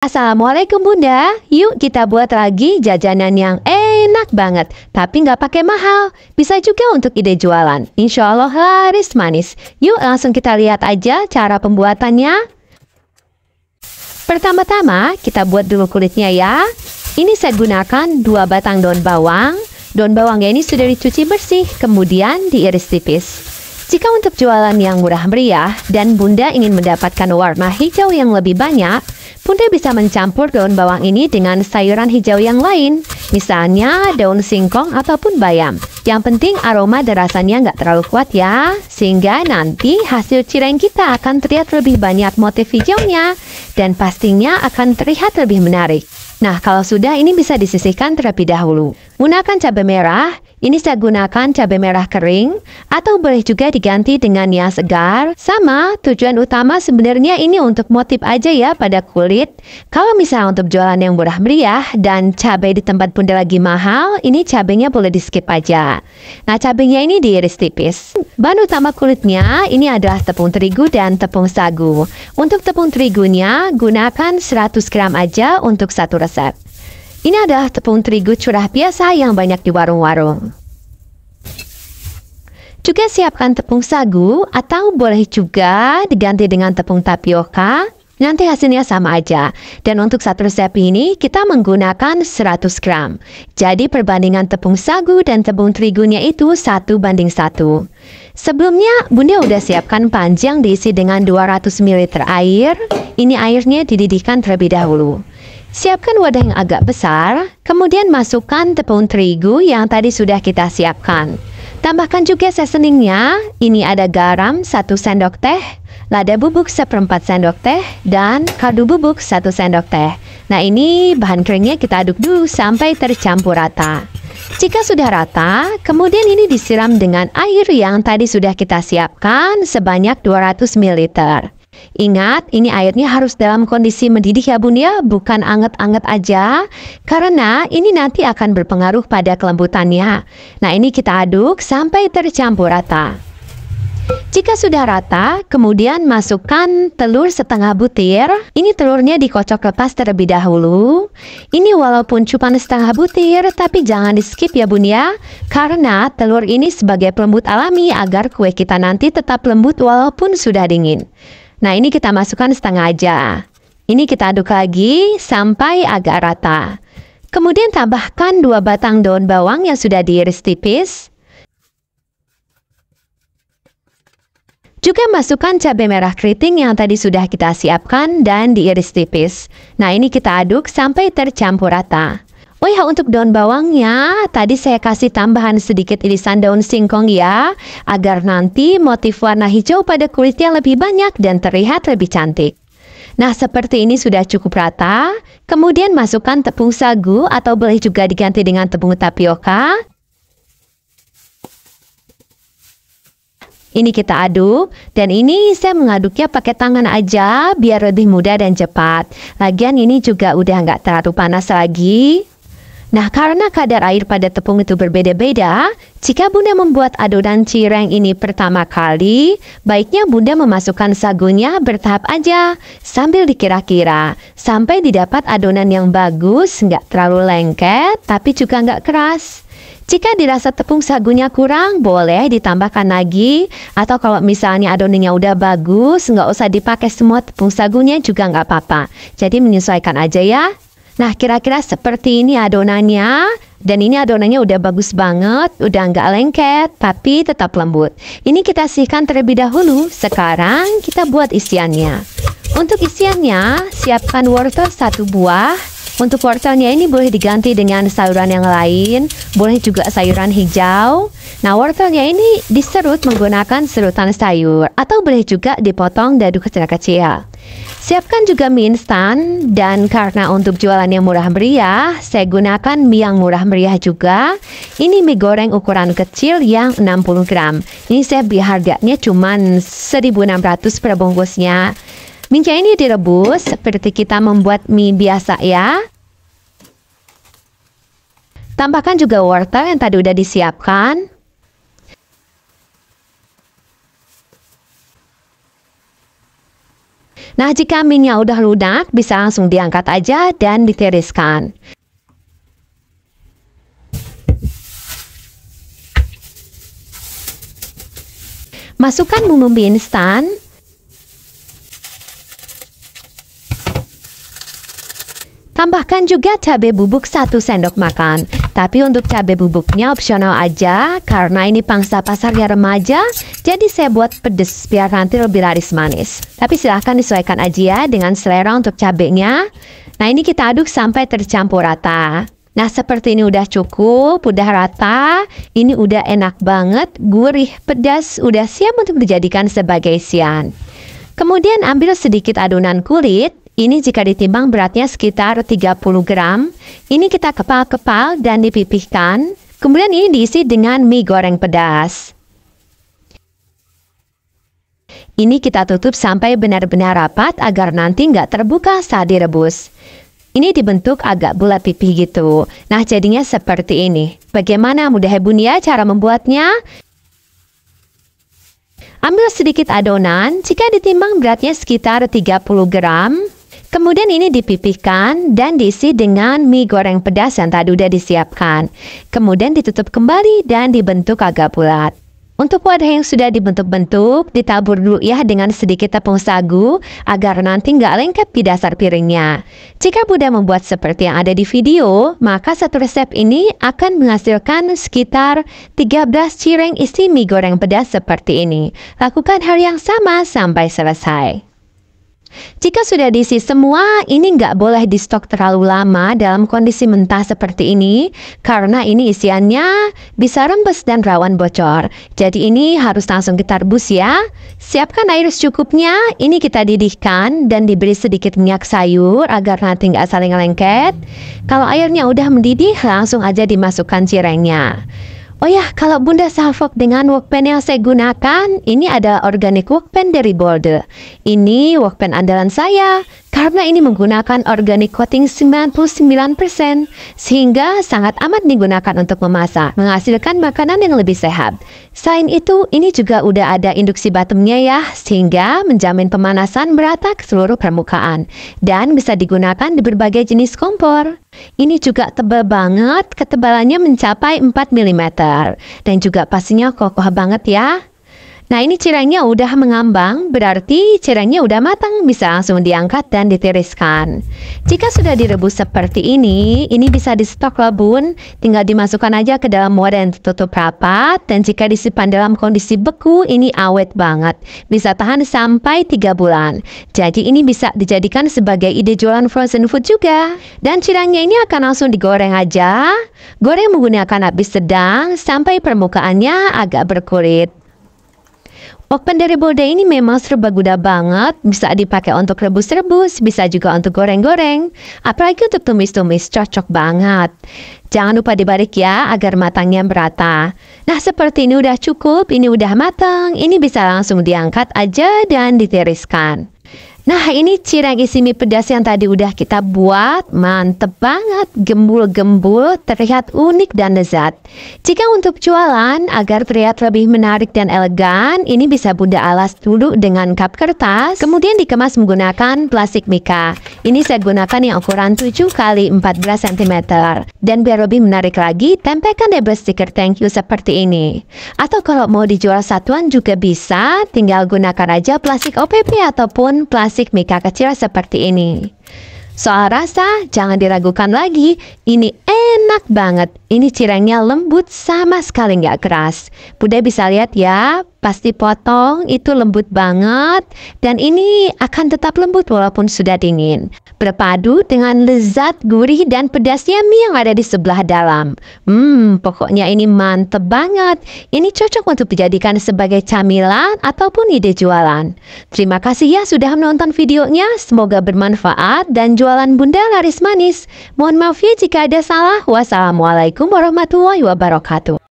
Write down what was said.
Assalamualaikum Bunda, yuk kita buat lagi jajanan yang enak banget, tapi nggak pakai mahal. Bisa juga untuk ide jualan, insya Allah laris manis. Yuk langsung kita lihat aja cara pembuatannya. Pertama-tama kita buat dulu kulitnya ya. Ini saya gunakan 2 batang daun bawang. Daun bawangnya ini sudah dicuci bersih, kemudian diiris tipis. Jika untuk jualan yang murah meriah dan Bunda ingin mendapatkan warna hijau yang lebih banyak, Bunda bisa mencampur daun bawang ini dengan sayuran hijau yang lain, misalnya daun singkong ataupun bayam. Yang penting aroma dan rasanya nggak terlalu kuat ya, sehingga nanti hasil cireng kita akan terlihat lebih banyak motif hijaunya dan pastinya akan terlihat lebih menarik. Nah, kalau sudah ini bisa disisihkan terlebih dahulu. Gunakan cabai merah, ini saya gunakan cabai merah kering, atau boleh juga diganti dengan yang segar. Sama, tujuan utama sebenarnya ini untuk motif aja ya pada kulit. Kalau misalnya untuk jualan yang murah meriah dan cabai di tempat Bunda lagi mahal, ini cabainya boleh di skip aja. Nah, cabainya ini diiris tipis. Bahan utama kulitnya ini adalah tepung terigu dan tepung sagu. Untuk tepung terigunya, gunakan 100 gram aja untuk satu resep. Ini adalah tepung terigu curah biasa yang banyak di warung-warung. Juga siapkan tepung sagu atau boleh juga diganti dengan tepung tapioka. Nanti hasilnya sama aja. Dan untuk satu resep ini kita menggunakan 100 gram. Jadi perbandingan tepung sagu dan tepung terigunya itu 1:1. Sebelumnya Bunda udah siapkan panjang diisi dengan 200 ml air. Ini airnya dididihkan terlebih dahulu. Siapkan wadah yang agak besar, kemudian masukkan tepung terigu yang tadi sudah kita siapkan. Tambahkan juga seasoningnya, ini ada garam 1 sendok teh, lada bubuk 1/4 sendok teh, dan kaldu bubuk 1 sendok teh. Nah ini bahan keringnya kita aduk dulu sampai tercampur rata. Jika sudah rata, kemudian ini disiram dengan air yang tadi sudah kita siapkan sebanyak 200 ml. Ingat, ini airnya harus dalam kondisi mendidih ya Bun ya, bukan anget-anget aja. Karena ini nanti akan berpengaruh pada kelembutannya. Nah ini kita aduk sampai tercampur rata. Jika sudah rata, kemudian masukkan telur setengah butir. Ini telurnya dikocok lepas terlebih dahulu. Ini walaupun cuma setengah butir, tapi jangan di skip ya Bun ya. Karena telur ini sebagai pelembut alami agar kue kita nanti tetap lembut walaupun sudah dingin. Nah ini kita masukkan setengah aja. Ini kita aduk lagi sampai agak rata. Kemudian tambahkan 2 batang daun bawang yang sudah diiris tipis. Juga masukkan cabai merah keriting yang tadi sudah kita siapkan dan diiris tipis. Nah ini kita aduk sampai tercampur rata. Oh ya, untuk daun bawangnya, tadi saya kasih tambahan sedikit irisan daun singkong ya, agar nanti motif warna hijau pada kulitnya lebih banyak dan terlihat lebih cantik. Nah, seperti ini sudah cukup rata. Kemudian masukkan tepung sagu atau boleh juga diganti dengan tepung tapioka. Ini kita aduk, dan ini saya mengaduknya pakai tangan aja biar lebih mudah dan cepat. Lagian ini juga udah nggak terlalu panas lagi. Nah, karena kadar air pada tepung itu berbeda-beda, jika Bunda membuat adonan cireng ini pertama kali, baiknya Bunda memasukkan sagunya bertahap aja, sambil dikira-kira, sampai didapat adonan yang bagus, nggak terlalu lengket, tapi juga nggak keras. Jika dirasa tepung sagunya kurang, boleh ditambahkan lagi, atau kalau misalnya adonannya udah bagus, nggak usah dipakai semua tepung sagunya juga nggak apa-apa. Jadi menyesuaikan aja ya. Nah, kira-kira seperti ini adonannya. Dan ini adonannya udah bagus banget, udah nggak lengket, tapi tetap lembut. Ini kita sisihkan terlebih dahulu. Sekarang kita buat isiannya. Untuk isiannya, siapkan wortel 1 buah. Untuk wortelnya ini boleh diganti dengan sayuran yang lain, boleh juga sayuran hijau. Nah, wortelnya ini diserut menggunakan serutan sayur, atau boleh juga dipotong dadu kecil-kecil. Siapkan juga mie instan, dan karena untuk jualan yang murah meriah, saya gunakan mie yang murah meriah juga. Ini mie goreng ukuran kecil yang 60 gram. Ini saya beli harganya cuma 1.600 per bungkusnya. Mie-nya ini direbus seperti kita membuat mie biasa ya. Tambahkan juga wortel yang tadi udah disiapkan. Nah, jika minyak udah lunak, bisa langsung diangkat aja dan ditiriskan. Masukkan bumbu mie instan. Tambahkan juga cabai bubuk 1 sendok makan. Tapi untuk cabai bubuknya opsional aja, karena ini pangsa pasarnya remaja, jadi saya buat pedes biar nanti lebih laris manis. Tapi silahkan disesuaikan aja ya dengan selera untuk cabenya. Nah, ini kita aduk sampai tercampur rata. Nah, seperti ini udah cukup, udah rata. Ini udah enak banget, gurih, pedas, udah siap untuk dijadikan sebagai isian. Kemudian ambil sedikit adonan kulit. Ini jika ditimbang beratnya sekitar 30 gram. Ini kita kepal-kepal dan dipipihkan. Kemudian ini diisi dengan mie goreng pedas. Ini kita tutup sampai benar-benar rapat agar nanti nggak terbuka saat direbus. Ini dibentuk agak bulat pipih gitu. Nah, jadinya seperti ini. Bagaimana mudah bun ya cara membuatnya? Ambil sedikit adonan, jika ditimbang beratnya sekitar 30 gram. Kemudian ini dipipihkan dan diisi dengan mie goreng pedas yang tadi udah disiapkan. Kemudian ditutup kembali dan dibentuk agak bulat. Untuk wadah yang sudah dibentuk-bentuk, ditabur dulu ya dengan sedikit tepung sagu agar nanti nggak lengket di dasar piringnya. Jika mudah membuat seperti yang ada di video, maka satu resep ini akan menghasilkan sekitar 13 cireng isi mie goreng pedas seperti ini. Lakukan hal yang sama sampai selesai. Jika sudah diisi semua, ini nggak boleh di stok terlalu lama dalam kondisi mentah seperti ini, karena ini isiannya bisa rembes dan rawan bocor. Jadi ini harus langsung kita rebus ya. Siapkan air secukupnya, ini kita didihkan dan diberi sedikit minyak sayur agar nanti nggak saling lengket. Kalau airnya udah mendidih, langsung aja dimasukkan cirengnya. Oh ya, kalau Bunda salvok dengan wokpen yang saya gunakan, ini adalah organic wokpen dari Boulder. Ini wokpen andalan saya, karena ini menggunakan organic coating 99%, sehingga sangat amat digunakan untuk memasak, menghasilkan makanan yang lebih sehat. Selain itu, ini juga udah ada induksi bottomnya ya, sehingga menjamin pemanasan merata ke seluruh permukaan, dan bisa digunakan di berbagai jenis kompor. Ini juga tebal banget, ketebalannya mencapai 4 mm, dan juga pastinya kokoh banget ya. Nah, ini cirengnya udah mengambang, berarti cirengnya udah matang, bisa langsung diangkat dan ditiriskan. Jika sudah direbus seperti ini bisa di stok loh bun, tinggal dimasukkan aja ke dalam wadah yang tertutup rapat, dan jika disimpan dalam kondisi beku, ini awet banget, bisa tahan sampai 3 bulan. Jadi ini bisa dijadikan sebagai ide jualan frozen food juga. Dan cirengnya ini akan langsung digoreng aja, goreng menggunakan api sedang sampai permukaannya agak berkulit. Wokpen dari Boulder ini memang serbaguna banget, bisa dipakai untuk rebus-rebus, bisa juga untuk goreng-goreng, apalagi untuk tumis-tumis, cocok banget. Jangan lupa dibalik ya, agar matangnya merata. Nah, seperti ini udah cukup, ini udah matang, ini bisa langsung diangkat aja dan ditiriskan. Nah, ini cireng isi mie pedas yang tadi udah kita buat, mantep banget, gembul-gembul, terlihat unik dan lezat. Jika untuk jualan, agar terlihat lebih menarik dan elegan, ini bisa Bunda alas dulu dengan kap kertas, kemudian dikemas menggunakan plastik mika. Ini saya gunakan yang ukuran 7 x 14 cm. Dan biar lebih menarik lagi, tempelkan label stiker thank you seperti ini. Atau kalau mau dijual satuan juga bisa, tinggal gunakan aja plastik OPP ataupun plastik mika kecil seperti ini. Soal rasa, jangan diragukan lagi. Ini enak banget. Ini cirengnya lembut sama sekali nggak keras. Bunda bisa lihat ya, pasti potong itu lembut banget. Dan ini akan tetap lembut walaupun sudah dingin. Berpadu dengan lezat, gurih, dan pedasnya mie yang ada di sebelah dalam. Pokoknya ini mantep banget. Ini cocok untuk dijadikan sebagai camilan ataupun ide jualan. Terima kasih ya sudah menonton videonya. Semoga bermanfaat dan jualan Bunda laris manis. Mohon maaf ya jika ada salah. Wassalamualaikum warahmatullahi wabarakatuh.